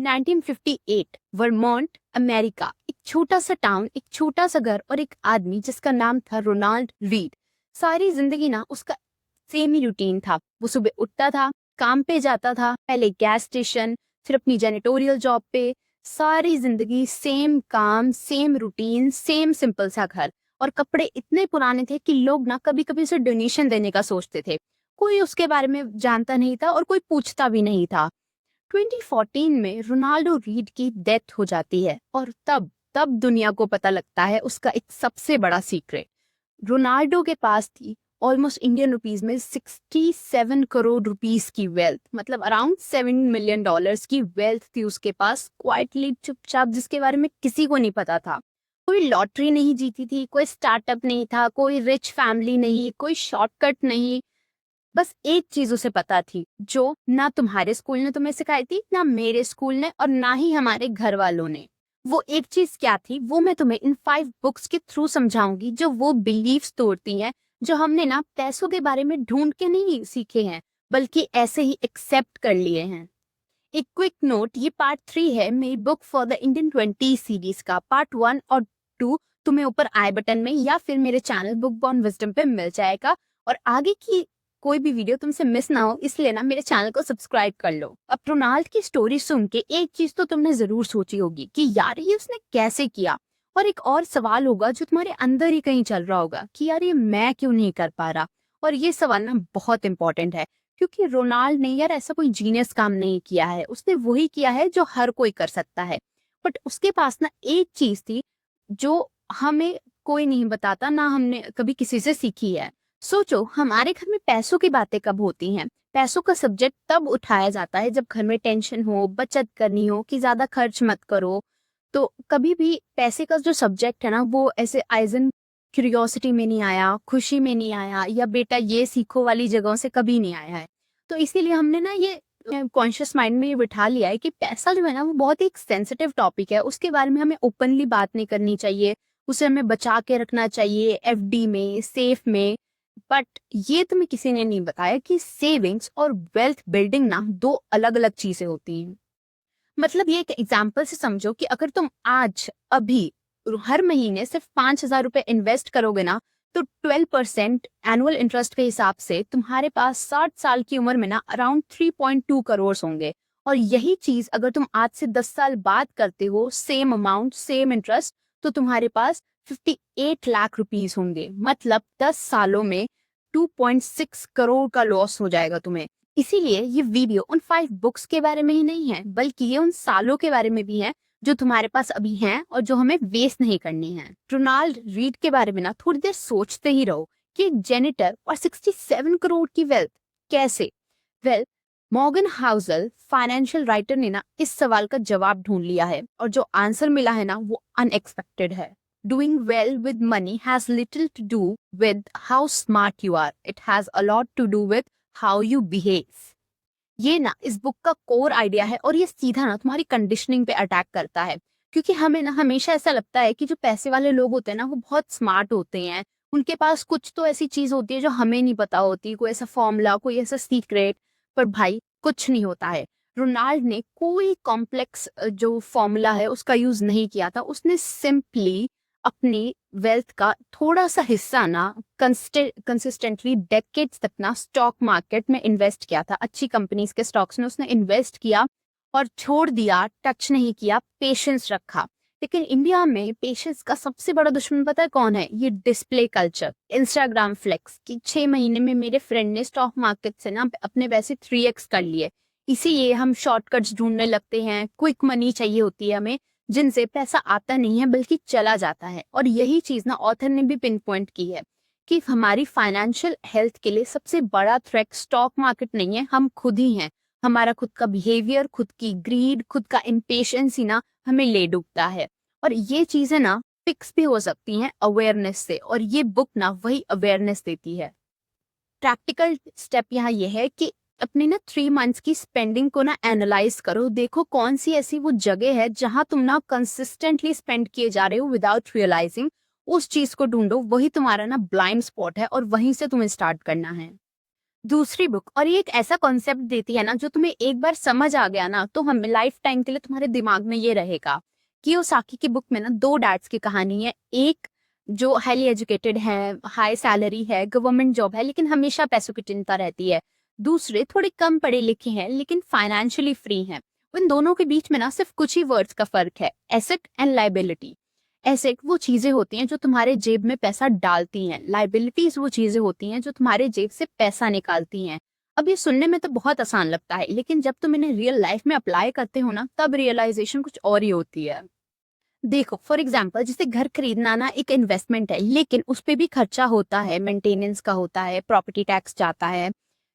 1958 Vermont America, एक छोटा सा टाउन, एक छोटा सा घर और एक आदमी जिसका नाम था रोनाल्ड रीड। सारी जिंदगी ना उसका सेम ही रूटीन था। वो सुबह उठता था, काम पे जाता था, पहले गैस स्टेशन, फिर अपनी जेनिटोरियल जॉब पे। सारी जिंदगी सेम काम, सेम रूटीन, सेम सिंपल सा घर। और कपड़े इतने पुराने थे कि लोग ना कभी कभी उसे डोनेशन देने का सोचते थे। कोई उसके बारे में जानता नहीं था और कोई पूछता भी नहीं था। 2014 में रोनाल्डो रीड की डेथ हो जाती है और तब तब दुनिया को पता लगता है उसका एक सबसे बड़ा सीक्रेट। रोनाल्डो के पास थी ऑलमोस्ट इंडियन रुपीज में 67 करोड़ रुपीस की वेल्थ, मतलब अराउंड $7 मिलियन की वेल्थ थी उसके पास, क्वाइटली चुपचाप, जिसके बारे में किसी को नहीं पता था। कोई लॉटरी नहीं जीती थी, कोई स्टार्टअप नहीं था, कोई रिच फैमिली नहीं, कोई शॉर्टकट नहीं। बस एक चीज उसे पता थी जो ना तुम्हारे स्कूल ने तुम्हें सिखाई थी, ना मेरे स्कूल ने, और ना ही हमारे घर वालों ने। वो एक चीज क्या थी वो मैं तुम्हें इन 5 बुक्स के थ्रू समझाऊंगी, जो वो बिलीव्स तोड़ती हैं, जो हमने ना पैसों के बारे में ढूंढ के नहीं सीखे हैं बल्कि ऐसे ही एक्सेप्ट कर लिए हैं। एक क्विक नोट, ये पार्ट 3 है मेरी book for the Indian 20 series का। पार्ट 1 और 2 तुम्हें ऊपर आई बटन में या फिर मेरे चैनल बुक बॉर्न विजडम पे मिल जाएगा। और आगे की कोई भी वीडियो तुमसे मिस ना हो इसलिए ना मेरे चैनल को सब्सक्राइब कर लो। अब रोनाल्ड की स्टोरी सुन के एक चीज तो तुमने जरूर सोची होगी कि यार ये उसने कैसे किया। और एक और सवाल होगा जो तुम्हारे अंदर ही कहीं चल रहा होगा कि यार ये मैं क्यों नहीं कर पा रहा। और ये सवाल ना बहुत इंपॉर्टेंट है, क्योंकि रोनाल्ड ने यार ऐसा कोई जीनियस काम नहीं किया है, उसने वही किया है जो हर कोई कर सकता है। बट उसके पास ना एक चीज थी जो हमें कोई नहीं बताता, ना हमने कभी किसी से सीखी है। सोचो, हमारे घर में पैसों की बातें कब होती हैं? पैसों का सब्जेक्ट तब उठाया जाता है जब घर में टेंशन हो, बचत करनी हो कि ज्यादा खर्च मत करो। तो कभी भी पैसे का जो सब्जेक्ट है ना वो ऐसे आइजन क्यूरियोसिटी में नहीं आया, खुशी में नहीं आया, या बेटा ये सीखो वाली जगहों से कभी नहीं आया है। तो इसीलिए हमने ना ये कॉन्शियस माइंड में ये बिठा लिया है कि पैसा जो है ना वो बहुत ही एक सेंसिटिव टॉपिक है, उसके बारे में हमें ओपनली बात नहीं करनी चाहिए, उसे हमें बचा के रखना चाहिए एफडी में, सेफ में। बट ये तुम्हें किसी ने नहीं बताया कि सेविंग्स और वेल्थ बिल्डिंग ना दो अलग अलग चीजें होती हैं। मतलब ये एक एग्जाम्पल से समझो कि अगर तुम आज अभी हर महीने सिर्फ 5,000 रुपए इन्वेस्ट करोगे ना, तो 12% एनुअल इंटरेस्ट के हिसाब से तुम्हारे पास 60 साल की उम्र में ना अराउंड 3.2 करोड़ होंगे। और यही चीज अगर तुम आज से 10 साल बाद करते हो, सेम अमाउंट सेम इंटरेस्ट, तो तुम्हारे पास 58 लाख रुपीस होंगे। मतलब 10 सालों में 2.6 करोड़ का लॉस हो जाएगा तुम्हें। इसीलिए ये वीडियो उन 5 बुक्स के बारे में ही नहीं है बल्कि ये उन सालों के बारे में भी है जो तुम्हारे पास अभी हैं और जो हमें वेस्ट नहीं करनी है। रोनाल्ड रीड के बारे में ना थोड़ी देर सोचते ही रहो कि एक जेनिटर और 67 करोड़ की वेल्थ कैसे। Well, Morgan Housel financial writer ने ना इस सवाल का जवाब ढूंढ लिया है और जो आंसर मिला है ना वो अनएक्सपेक्टेड है। Doing well with money has little to do with how smart you are. It has a lot to do with how you behave. ये ना इस बुक का कोर आइडिया है और ये सीधा ना तुम्हारी कंडीशनिंग पे अटैक करता है। क्योंकि हमें ना हमेशा ऐसा लगता है कि जो पैसे वाले लोग होते हैं ना वो बहुत स्मार्ट होते हैं, उनके पास कुछ तो ऐसी चीज होती है जो हमें नहीं पता होती, कोई ऐसा फॉर्मूला, कोई ऐसा सीक्रेट। पर भाई कुछ नहीं होता है। रोनाल्ड ने कोई कॉम्प्लेक्स जो फॉर्मूला है उसका यूज नहीं किया था, उसने सिंपली अपनी वेल्थ का थोड़ा सा हिस्सा ना कंसिस्टेंटली डेकेड्स तक ना स्टॉक मार्केट में इन्वेस्ट किया था। अच्छी कंपनीज के स्टॉक्स में उसने इन्वेस्ट किया और छोड़ दिया, टच नहीं किया, पेशेंस रखा। लेकिन इंडिया में पेशेंस का सबसे बड़ा दुश्मन पता है कौन है? ये डिस्प्ले कल्चर, इंस्टाग्राम फ्लेक्स। कि 6 महीने में मेरे फ्रेंड ने स्टॉक मार्केट से ना अपने पैसे 3x कर लिए। इसीलिए हम शॉर्टकट्स ढूंढने लगते हैं, क्विक मनी चाहिए होती है हमें, जिनसे पैसा आता नहीं है बल्कि चला जाता है। और यही चीज ना ऑथर ने भी पिन पॉइंट की है कि हमारी फाइनेंशियल हेल्थ के लिए सबसे बड़ा थ्रेट स्टॉक मार्केट नहीं है, हम खुद ही हैं। हमारा खुद का बिहेवियर, खुद की ग्रीड, खुद का इम्पेशंस ही ना हमें ले डूबता है। और ये चीजें ना फिक्स भी हो सकती हैं अवेयरनेस से, और ये बुक ना वही अवेयरनेस देती है। प्रैक्टिकल स्टेप यहाँ ये है कि अपनी ना 3 मंथ्स की स्पेंडिंग को ना एनालाइज करो। देखो कौन सी ऐसी वो जगह है जहां तुम ना कंसिस्टेंटली स्पेंड किए जा रहे हो विदाउट रियलाइजिंग। उस चीज को ढूंढो, वही तुम्हारा ना ब्लाइंड स्पॉट है और वहीं से तुम्हें स्टार्ट करना है। दूसरी बुक, और ये एक ऐसा कॉन्सेप्ट देती है ना जो तुम्हें एक बार समझ आ गया ना तो हम लाइफ टाइम के लिए तुम्हारे दिमाग में ये रहेगा। कियोसाकी की बुक में ना दो डैड्स की कहानी है। एक जो हाईली एजुकेटेड है, हाई सैलरी है, गवर्नमेंट जॉब है, लेकिन हमेशा पैसों की चिंता रहती है। दूसरे थोड़े कम पढ़े लिखे हैं लेकिन फाइनेंशियली फ्री हैं। उन दोनों के बीच में ना सिर्फ कुछ ही वर्ड्स का फर्क है, एसेट एंड लाइबिलिटी। एसेट वो चीजें होती हैं जो तुम्हारे जेब में पैसा डालती हैं, लाइबिलिटीज वो चीजें होती हैं जो तुम्हारे जेब से पैसा निकालती हैं। अब ये सुनने में तो बहुत आसान लगता है, लेकिन जब तुम इन्हें रियल लाइफ में अप्लाई करते हो ना तब रियलाइजेशन कुछ और ही होती है। देखो फॉर एग्जाम्पल, जैसे घर खरीदना ना एक इन्वेस्टमेंट है, लेकिन उस पे भी खर्चा होता है, मेंटेनेंस का होता है, प्रॉपर्टी टैक्स जाता है।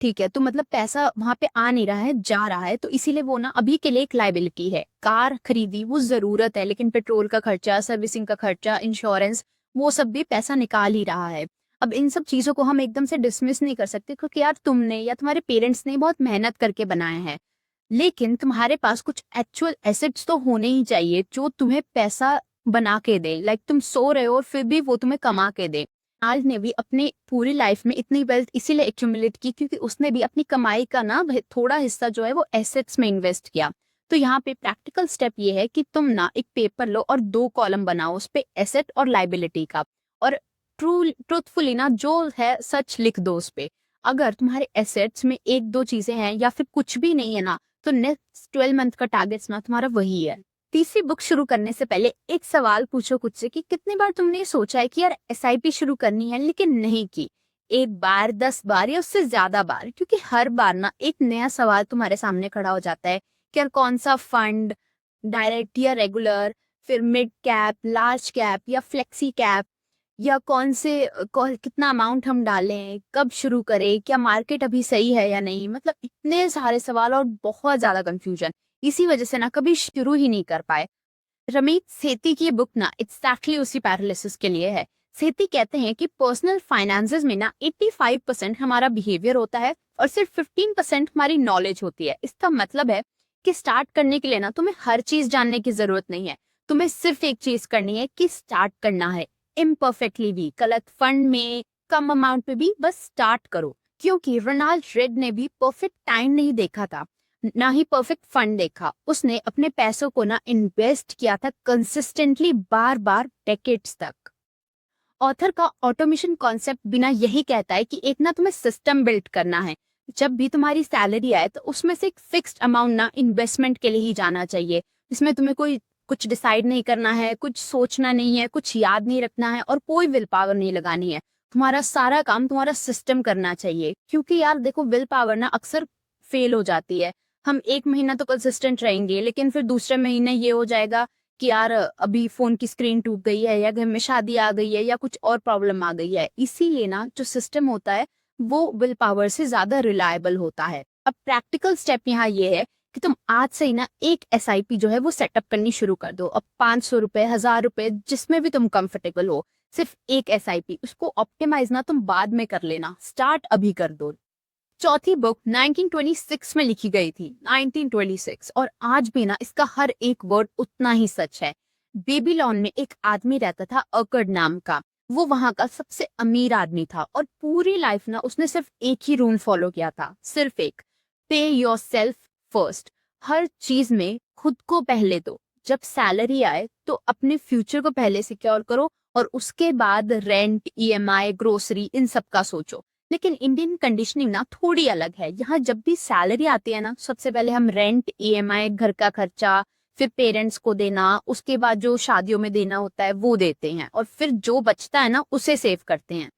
ठीक है, तो मतलब पैसा वहां पे आ नहीं रहा है, जा रहा है, तो इसीलिए वो ना अभी के लिए एक लाइबिलिटी है। कार खरीदी वो जरूरत है, लेकिन पेट्रोल का खर्चा, सर्विसिंग का खर्चा, इंश्योरेंस, वो सब भी पैसा निकाल ही रहा है। अब इन सब चीजों को हम एकदम से डिसमिस नहीं कर सकते, क्योंकि यार तुमने या तुम्हारे पेरेंट्स ने बहुत मेहनत करके बनाया है। लेकिन तुम्हारे पास कुछ एक्चुअल एसेट्स तो होने ही चाहिए जो तुम्हें पैसा बना के दे। लाइक तुम सो रहे हो और फिर भी वो तुम्हें कमा के दे। आज ने भी अपनी पूरी लाइफ में इतनी वेल्थ इसीलिए एक्यूमुलेट की क्योंकि उसने भी अपनी कमाई का ना थोड़ा हिस्सा जो है वो एसेट्स में इन्वेस्ट किया। तो यहाँ पे प्रैक्टिकल स्टेप ये है कि तुम ना एक पेपर लो और दो कॉलम बनाओ उस पे एसेट और लाइबिलिटी का, और ट्रूथफुली ना जो है सच लिख दो उस पे। अगर तुम्हारे एसेट्स में एक दो चीजें हैं या फिर कुछ भी नहीं है ना, तो नेक्स्ट 12 मंथ का टारगेट ना तुम्हारा वही है। तीसरी बुक शुरू करने से पहले एक सवाल पूछो खुद से कि कितनी बार तुमने ये सोचा है कि यार एसआईपी शुरू करनी है लेकिन नहीं की। एक बार, 10 बार या उससे ज्यादा बार, क्योंकि हर बार ना एक नया सवाल तुम्हारे सामने खड़ा हो जाता है कि यार कौन सा फंड, डायरेक्ट या रेगुलर, फिर मिड कैप, लार्ज कैप या फ्लेक्सी कैप, या कितना अमाउंट हम डालें, कब शुरू करें, क्या मार्केट अभी सही है या नहीं। मतलब इतने सारे सवाल और बहुत ज्यादा कंफ्यूजन। इसी वजह से ना कभी शुरू ही नहीं कर पाए। रमीत सेठी की बुक ना एग्जैक्टली उसी पैरालिसिस के लिए है। सेठी कहते हैं कि पर्सनल फाइनेंसेस में ना 85% हमारा बिहेवियर होता है और सिर्फ 15% हमारी नॉलेज होती है। इसका मतलब है कि स्टार्ट करने के लिए ना तुम्हें हर चीज जानने की जरूरत नहीं है। तुम्हें सिर्फ एक चीज करनी है कि स्टार्ट करना है। इम्परफेक्टली भी, गलत फंड में, कम अमाउंट पे भी, बस स्टार्ट करो। क्योंकि रोनाल्ड रेड ने भी परफेक्ट टाइम नहीं देखा था, ना ही परफेक्ट फंड देखा। उसने अपने पैसों को ना इन्वेस्ट किया था कंसिस्टेंटली, बार बार, डेकेड्स तक। ऑथर का ऑटोमेशन कॉन्सेप्ट बिना यही कहता है कि एक ना तुम्हें सिस्टम बिल्ड करना है। जब भी तुम्हारी सैलरी आए तो उसमें से एक फिक्स्ड अमाउंट ना इन्वेस्टमेंट के लिए ही जाना चाहिए। इसमें तुम्हें कोई कुछ डिसाइड नहीं करना है, कुछ सोचना नहीं है, कुछ याद नहीं रखना है और कोई विल पावर नहीं लगानी है। तुम्हारा सारा काम तुम्हारा सिस्टम करना चाहिए। क्योंकि यार देखो, विल पावर ना अक्सर फेल हो जाती है। हम एक महीना तो कंसिस्टेंट रहेंगे, लेकिन फिर दूसरे महीने ये हो जाएगा कि यार अभी फोन की स्क्रीन टूट गई है, या घर में शादी आ गई है, या कुछ और प्रॉब्लम आ गई है। इसीलिए ना जो सिस्टम होता है वो विल पावर से ज्यादा रिलायबल होता है। अब प्रैक्टिकल स्टेप यहाँ ये है कि तुम आज से ही ना एक एसआईपी जो है वो सेटअप करनी शुरू कर दो। अब 500 रुपए, 1000 रुपए, जिसमें भी तुम कंफर्टेबल हो, सिर्फ एक एसआईपी। उसको ऑप्टिमाइज ना तुम बाद में कर लेना, स्टार्ट अभी कर दो। चौथी बुक 1926 में लिखी गई थी, 1926, और आज भी ना इसका हर एक वर्ड उतना ही सच है। बेबीलोन में एक आदमी रहता था अकड़ नाम का। वो वहां का सबसे अमीर आदमी था और पूरी लाइफ ना उसने सिर्फ एक ही रूल फॉलो किया था, सिर्फ एक, पे योर सेल्फ फर्स्ट। हर चीज में खुद को पहले दो। जब सैलरी आए तो अपने फ्यूचर को पहले सिक्योर करो और उसके बाद रेंट, ईएमआई, ग्रोसरी, इन सब का सोचो। लेकिन इंडियन कंडीशनिंग ना थोड़ी अलग है। यहाँ जब भी सैलरी आती है ना, सबसे पहले हम रेंट, ईएमआई, घर का खर्चा, फिर पेरेंट्स को देना, उसके बाद जो शादियों में देना होता है वो देते हैं, और फिर जो बचता है ना उसे सेव करते हैं।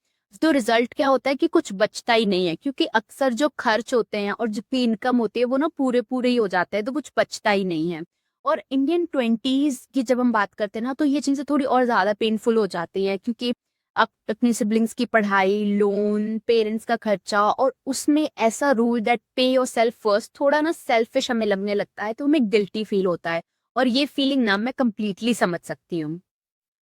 तो रिजल्ट क्या होता है कि कुछ बचता ही नहीं है, क्योंकि अक्सर जो खर्च होते हैं और जो इनकम होती है वो ना पूरे पूरे ही हो जाते हैं, तो कुछ बचता ही नहीं है। और इंडियन 20s की जब हम बात करते हैं ना, तो ये चीजें थोड़ी और ज्यादा पेनफुल हो जाती हैं, क्योंकि अब अपनी सिबलिंग्स की पढ़ाई, लोन, पेरेंट्स का खर्चा, और उसमें ऐसा रूल दैट पे योर सेल्फ फर्स्ट थोड़ा ना सेल्फिश हमें लगने लगता है, तो हमें गिल्टी फील होता है। और ये फीलिंग ना मैं कंप्लीटली समझ सकती हूँ।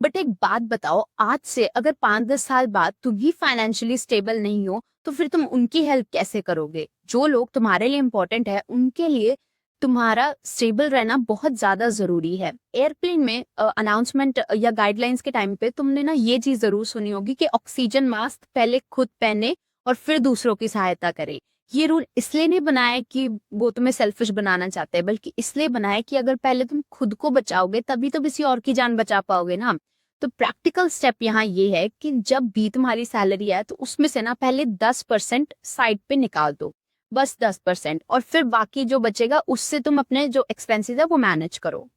बट एक बात बताओ, आज से अगर 5-10 साल बाद तुम ही फाइनेंशियली स्टेबल नहीं हो तो फिर तुम उनकी हेल्प कैसे करोगे? जो लोग तुम्हारे लिए इंपॉर्टेंट है उनके लिए तुम्हारा स्टेबल रहना बहुत ज्यादा जरूरी है। एयरप्लेन में अनाउंसमेंट या गाइडलाइंस के टाइम पे तुमने ना ये चीज जरूर सुनी होगी कि ऑक्सीजन मास्क पहले खुद पहने और फिर दूसरों की सहायता करे। ये रूल इसलिए नहीं बनाया कि वो तुम्हें सेल्फिश बनाना चाहते हैं, बल्कि इसलिए बनाया कि अगर पहले तुम खुद को बचाओगे तभी तो किसी और की जान बचा पाओगे ना। तो प्रैक्टिकल स्टेप यहाँ ये है कि जब भी तुम्हारी सैलरी आए तो उसमें से ना पहले 10% साइड पे निकाल दो, बस 10%, और फिर बाकी जो बचेगा उससे तुम अपने जो एक्सपेंसेस है वो मैनेज करो।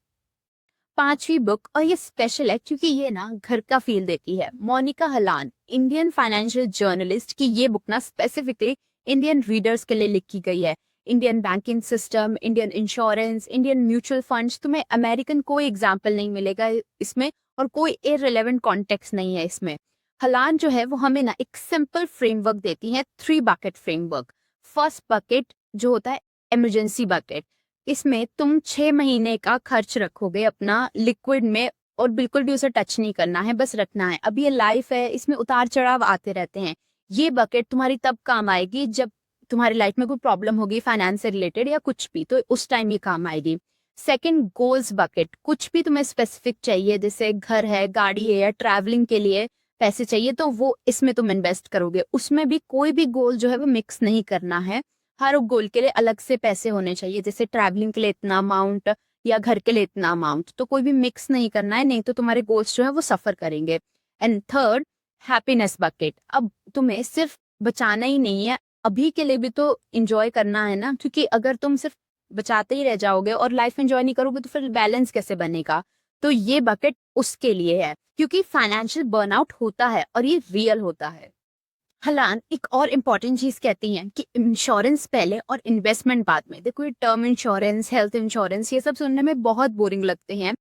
पांचवी बुक, और ये स्पेशल है क्योंकि ये ना घर का फील देती है, मोनिका हलान, इंडियन फाइनेंशियल जर्नलिस्ट की ये बुक ना स्पेसिफिकली इंडियन रीडर्स के लिए लिखी गई है। Indian banking system, Indian insurance, Indian mutual funds, तुम्हें अमेरिकन कोई एग्जाम्पल नहीं मिलेगा इसमें, और कोई इररिलेवेंट कॉन्टेक्स्ट नहीं है इसमें। हलान जो है वो हमें ना एक सिंपल फ्रेमवर्क देती है, 3 बकेट फ्रेमवर्क। फर्स्ट बकेट जो होता है इमरजेंसी बकेट, इसमें तुम 6 महीने का खर्च रखोगे अपना लिक्विड में, और बिल्कुल भी उसे टच नहीं करना है, बस रखना है। अब ये लाइफ है, इसमें उतार चढ़ाव आते रहते हैं। ये बकेट तुम्हारी तब काम आएगी जब तुम्हारी लाइफ में कोई प्रॉब्लम होगी फाइनेंस से रिलेटेड या कुछ भी, तो उस टाइम ये काम आएगी। सेकंड, गोल्स बकेट, कुछ भी तुम्हें स्पेसिफिक चाहिए, जैसे घर है, गाड़ी है, या ट्रैवलिंग के लिए पैसे चाहिए, तो वो इसमें तुम इन्वेस्ट करोगे। उसमें भी कोई भी गोल जो है वो मिक्स नहीं करना है, हर गोल के लिए अलग से पैसे होने चाहिए, जैसे ट्रैवलिंग के लिए इतना अमाउंट या घर के लिए इतना अमाउंट, तो कोई भी मिक्स नहीं करना है, नहीं तो तुम्हारे गोल्स जो है वो सफर करेंगे। एंड थर्ड, हैप्पीनेस बकेट, अब तुम्हें सिर्फ बचाना ही नहीं है, अभी के लिए भी तो इंजॉय करना है ना, क्योंकि अगर तुम सिर्फ बचाते ही रह जाओगे और लाइफ एंजॉय नहीं करोगे तो फिर बैलेंस कैसे बनेगा। तो ये बकेट उसके लिए है, क्योंकि फाइनेंशियल बर्नआउट होता है और ये रियल होता है। हलान एक और इम्पॉर्टेंट चीज कहती हैं कि इंश्योरेंस पहले और इन्वेस्टमेंट बाद में। देखो, ये टर्म इंश्योरेंस, हेल्थ इंश्योरेंस, ये सब सुनने में बहुत बोरिंग लगते हैं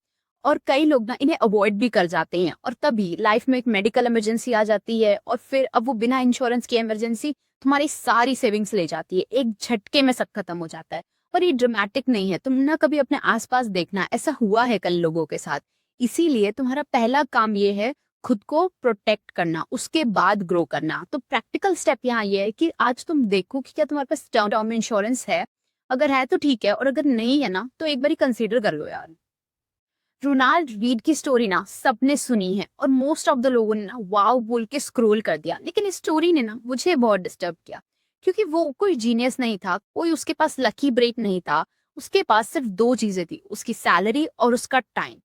और कई लोग ना इन्हें अवॉइड भी कर जाते हैं, और तभी लाइफ में एक मेडिकल इमरजेंसी आ जाती है और फिर अब वो बिना इंश्योरेंस की इमरजेंसी तुम्हारी सारी सेविंग्स ले जाती है, एक झटके में सब खत्म हो जाता है। और ये ड्रामेटिक नहीं है, तुम ना कभी अपने आसपास देखना, ऐसा हुआ है कई लोगों के साथ। इसीलिए तुम्हारा पहला काम ये है खुद को प्रोटेक्ट करना, उसके बाद ग्रो करना। तो प्रैक्टिकल स्टेप यहाँ ये है कि आज तुम देखो कि क्या तुम्हारे पास टर्म इंश्योरेंस है, अगर है तो ठीक है, और अगर नहीं है ना तो एक बार कंसीडर कर लो यार। रोनाल्ड रीड की स्टोरी ना सबने सुनी है और मोस्ट ऑफ द लोगों ने ना वाव बोल के स्क्रॉल कर दिया, लेकिन इस स्टोरी ने ना मुझे बहुत डिस्टर्ब किया, क्योंकि वो कोई जीनियस नहीं था, कोई उसके पास लकी ब्रेक नहीं था, उसके पास सिर्फ 2 चीजें थी, उसकी सैलरी और उसका टाइम।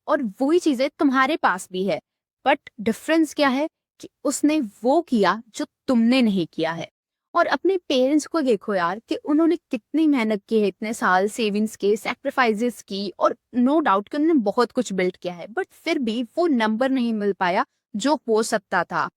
और वही चीजें तुम्हारे पास भी है, बट डिफरेंस क्या है कि उसने वो किया जो तुमने नहीं किया है। और अपने पेरेंट्स को देखो यार कि उन्होंने कितनी मेहनत की है, इतने साल सेविंग्स के, सैक्रिफाइसेस की, और नो डाउट कि उन्होंने बहुत कुछ बिल्ड किया है, बट फिर भी वो नंबर नहीं मिल पाया जो हो सकता था।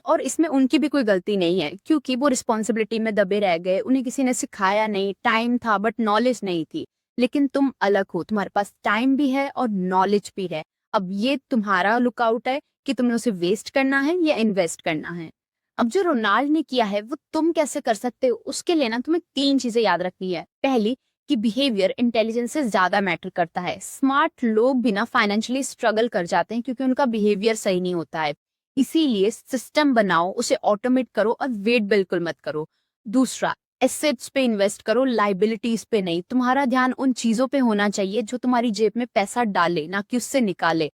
और इसमें उनकी भी कोई गलती नहीं है, क्योंकि वो रिस्पॉन्सिबिलिटी में दबे रह गए, उन्हें किसी ने सिखाया नहीं, टाइम था बट नॉलेज नहीं थी। लेकिन तुम अलग हो, तुम्हारे पास टाइम भी है और नॉलेज भी है। अब ये तुम्हारा लुकआउट है कि तुमने उसे वेस्ट करना है या इन्वेस्ट करना है। अब जो रोनाल्ड ने किया है वो तुम कैसे कर सकते हो, उसके लिए ना तुम्हें 3 चीजें याद रखनी है। पहली, कि बिहेवियर इंटेलिजेंस से ज्यादा मैटर करता है। स्मार्ट लोग भी ना फाइनेंशियली स्ट्रगल कर जाते हैं क्योंकि उनका बिहेवियर सही नहीं होता है। इसीलिए सिस्टम बनाओ, उसे ऑटोमेट करो और वेट बिल्कुल मत करो। दूसरा, एसेट्स पे इन्वेस्ट करो, लाइबिलिटीज पे नहीं। तुम्हारा ध्यान उन चीजों पे होना चाहिए जो तुम्हारी जेब में पैसा डाले, ना कि उससे निकाले।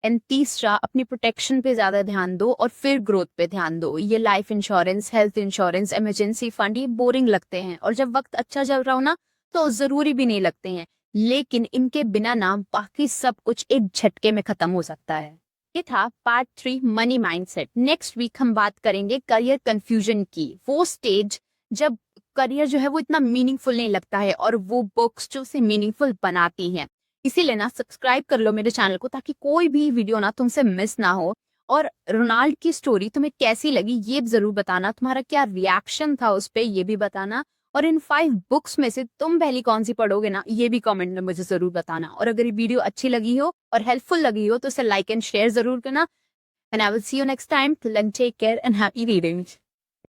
एंड तीसरा, अपनी प्रोटेक्शन पे ज्यादा ध्यान दो और फिर ग्रोथ पे ध्यान दो। ये life insurance, health insurance, emergency fund, ये बोरिंग लगते हैं और जब वक्त अच्छा चल रहा हो ना तो जरूरी भी नहीं लगते हैं, लेकिन इनके बिना ना बाकी सब कुछ एक झटके में खत्म हो सकता है। ये था part 3, money mindset. Next week हम बात करेंगे करियर कंफ्यूजन की, वो स्टेज जब करियर जो है वो इतना मीनिंगफुल नहीं लगता है, और वो बुक्स जो उसे मीनिंगफुल बनाती हैं। इसीलिए ना सब्सक्राइब कर लो मेरे चैनल को, ताकि कोई भी वीडियो ना तुमसे मिस ना हो। और रोनाल्ड की स्टोरी तुम्हें कैसी लगी ये जरूर बताना, तुम्हारा क्या रिएक्शन था उस पर ये भी बताना। और इन 5 बुक्स में से तुम पहली कौन सी पढ़ोगे ना, ये भी कमेंट में मुझे जरूर बताना। और अगर ये वीडियो अच्छी लगी हो और हेल्पफुल लगी हो तो इसे लाइक एंड शेयर जरूर करना। And I will see you next time. Till then take care and happy reading.